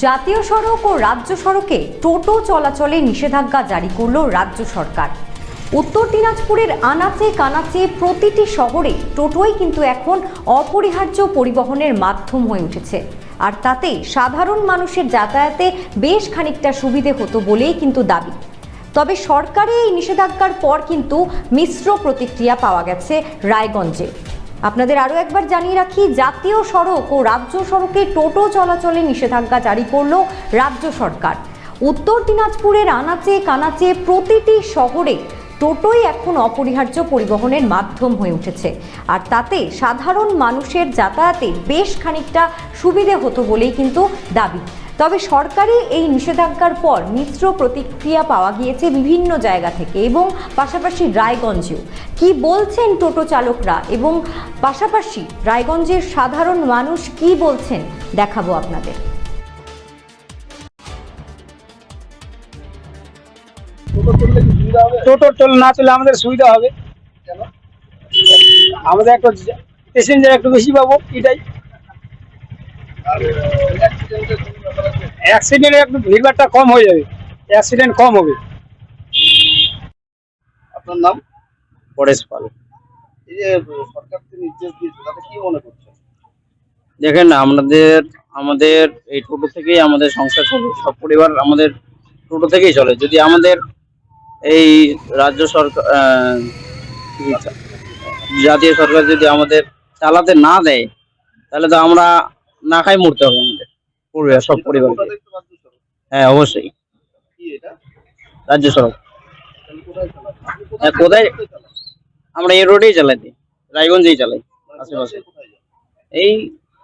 জাতীয় সড়ক ও রাজ্য সড়কে টোটো চলাচলে নিষেধাজ্ঞা জারি করল রাজ্য সরকার। উত্তর দিনাজপুরের আনাচে কানাচে প্রতিটি শহরে টোটোই কিন্তু এখন অপরিহার্য পরিবহনের মাধ্যম হয়ে উঠেছে, আর তাতে সাধারণ মানুষের যাতায়াতে বেশ খানিকটা সুবিধে হতো বলেই কিন্তু দাবি। তবে সরকারি এই নিষেধাজ্ঞার পর কিন্তু মিশ্র প্রতিক্রিয়া পাওয়া গেছে রায়গঞ্জে। আপনাদের আরও একবার জানিয়ে রাখি, জাতীয় সড়ক ও রাজ্য সড়কে টোটো চলাচলে নিষেধাজ্ঞা জারি করল রাজ্য সরকার। উত্তর দিনাজপুরের আনাচে কানাচে প্রতিটি শহরে টোটোই এখন অপরিহার্য পরিবহনের মাধ্যম হয়ে উঠেছে, আর তাতে সাধারণ মানুষের যাতায়াতে বেশ খানিকটা সুবিধে হতো বলেই কিন্তু দাবি। তবে সরকারি এই নিষেধাজ্ঞার পর মিশ্র প্রতিক্রিয়া পাওয়া গিয়েছে বিভিন্ন জায়গা থেকে এবং পাশাপাশি রায়গঞ্জেও। কি বলছেন টোটো চালকরা এবং পাশাপাশি রায়গঞ্জের সাধারণ মানুষ কি বলছেন দেখাবো আপনাদের। টোটো না চলে আমাদের সুবিধা হবে, আমাদের একটু প্যাসেঞ্জার একটু বেশি পাবো, এটাই। অ্যাক্সিডেন্টে একটু ভিড়ভাড়টা কম হয়ে যাবে, অ্যাক্সিডেন্ট কম হবে। আপনার নাম? পরেশ পাল। এই যে সরকার থেকে নির্দেশ দিয়েছে, তাতে কি মনে করছেন? দেখেন, আমাদের এই টোটো থেকেই আমাদের সংসার চলে, সব পরিবার আমাদের টোটো থেকেই চলে। যদি আমাদের এই রাজ্য সরকার জাতীয় সরকার যদি আমাদের চালাতে না দেয়, তাহলে তো আমরা না খাই মরতে হবে আমাদের পরিবার, সব পরিবারকে। টোটোটা তো রাজ্য সড়ক। হ্যাঁ, অবশ্যই কি এটা? রাজ্য সড়ক। তাহলে কোথায় চালান? আপনি কোথায়? চালান? আমরা এই রোডেই চালাই, রায়গঞ্জেই চালাই মানে আশেপাশে। কোথায় যান? এই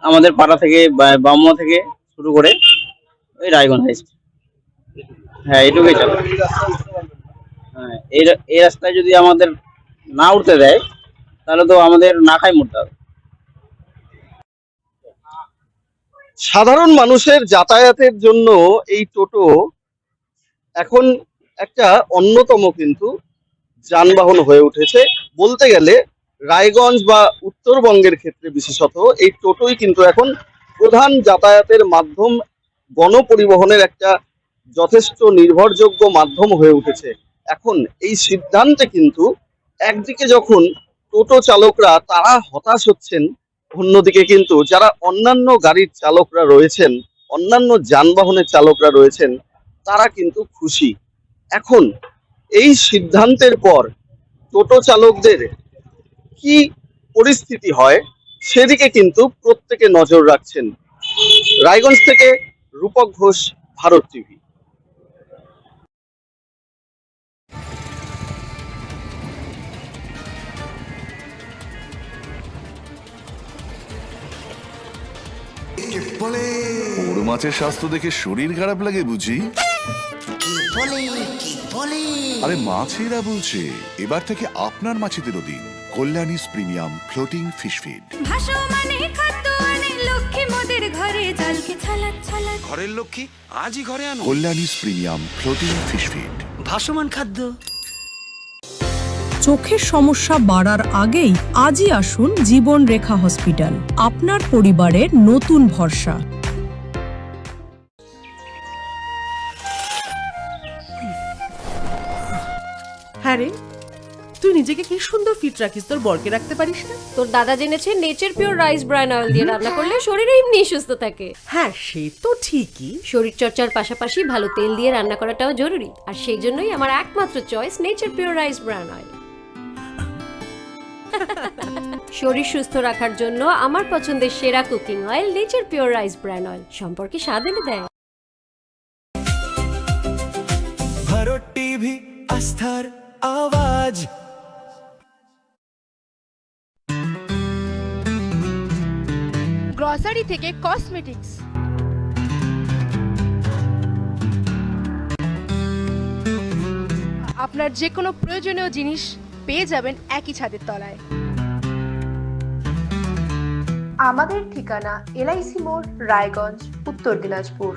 আমাদের পাড়া থেকে বামুয়া থেকে শুরু করে ওই রায়গঞ্জ হাই স্কুল। হ্যাঁ, এইটুকুই চালাই। এই রাস্তায় উঠতে পারবেন না। হ্যাঁ, এই রাস্তায় যদি আমাদের না উঠতে দেয়, তাহলে তো আমাদের না খাই মরতে হবে। সাধারণ মানুষের যাতায়াতের জন্য এই টোটো এখন একটা অন্যতম কিন্তু যানবাহন হয়ে উঠেছে। বলতে গেলে রায়গঞ্জ বা উত্তরবঙ্গের ক্ষেত্রে বিশেষত এই টোটোই কিন্তু এখন প্রধান যাতায়াতের মাধ্যম, গণপরিবহনের একটা যথেষ্ট নির্ভরযোগ্য মাধ্যম হয়ে উঠেছে। এখন এই সিদ্ধান্তে কিন্তু একদিকে যখন টোটো চালকরা তারা হতাশ হচ্ছেন, অন্যদিকে কিন্তু যারা অন্যান্য গাড়ির চালকরা রয়েছেন, অন্যান্য যানবাহনের চালকরা রয়েছেন, তারা কিন্তু খুশি। এখন এই সিদ্ধান্তের পর টোটো চালকদের কি পরিস্থিতি হয় সেদিকে কিন্তু প্রত্যেকে নজর রাখছেন। রায়গঞ্জ থেকে রূপক ঘোষ, ভারত টিভি। বড় মাছের স্বাস্থ্য দেখে শরীর খারাপ লাগে বুঝি? আরে মাছেরা বলছে, এবার থেকে আপনার মাছেদেরও দিন কল্যাণীস প্রিমিয়াম ফ্লোটিং ফিশ ফিড। ঘরের লক্ষ্মী আজই ঘরে আনো কল্যাণীস প্রিমিয়াম ফ্লোটিং ফিশ ফিড। ভাসমান খাদ্য। চোখের সমস্যা বাড়ার আগেই আজই আসুন জীবন রেখা হসপিটাল, আপনার পরিবারের নতুন ভরসা। হ্যাঁ রে, তুই নিজেকে কি সুন্দর ফিট রাখিস, তোর বরকে রাখতে পারিস না? তোর দাদা জেনেছে Nature Pure rice bran oil দিয়ে রান্না করলে শরীর এমনি সুস্থ থাকে। হ্যাঁ, সে তো ঠিকই। শরীর চর্চার পাশাপাশি ভালো তেল দিয়ে রান্না করাটাও জরুরি, আর সেই জন্যই আমার একমাত্র choice nature Pure rice bran oil. শরীর সুস্থ রাখার জন্য আমার পছন্দের সেরা cooking oil nature Pure rice bran oil, সম্পর্কে স্বাদ এনে দেয়। ভারত টিভি, আস্থার আওয়াজ। গ্রসারি থেকে কসমেটিক্স, আপনার যে কোনো প্রয়োজনীয় জিনিস পেয়ে যাবেন একই ছাদের তলায়। আমাদের ঠিকানা LIC মোড়, রায়গঞ্জ, উত্তর দিনাজপুর।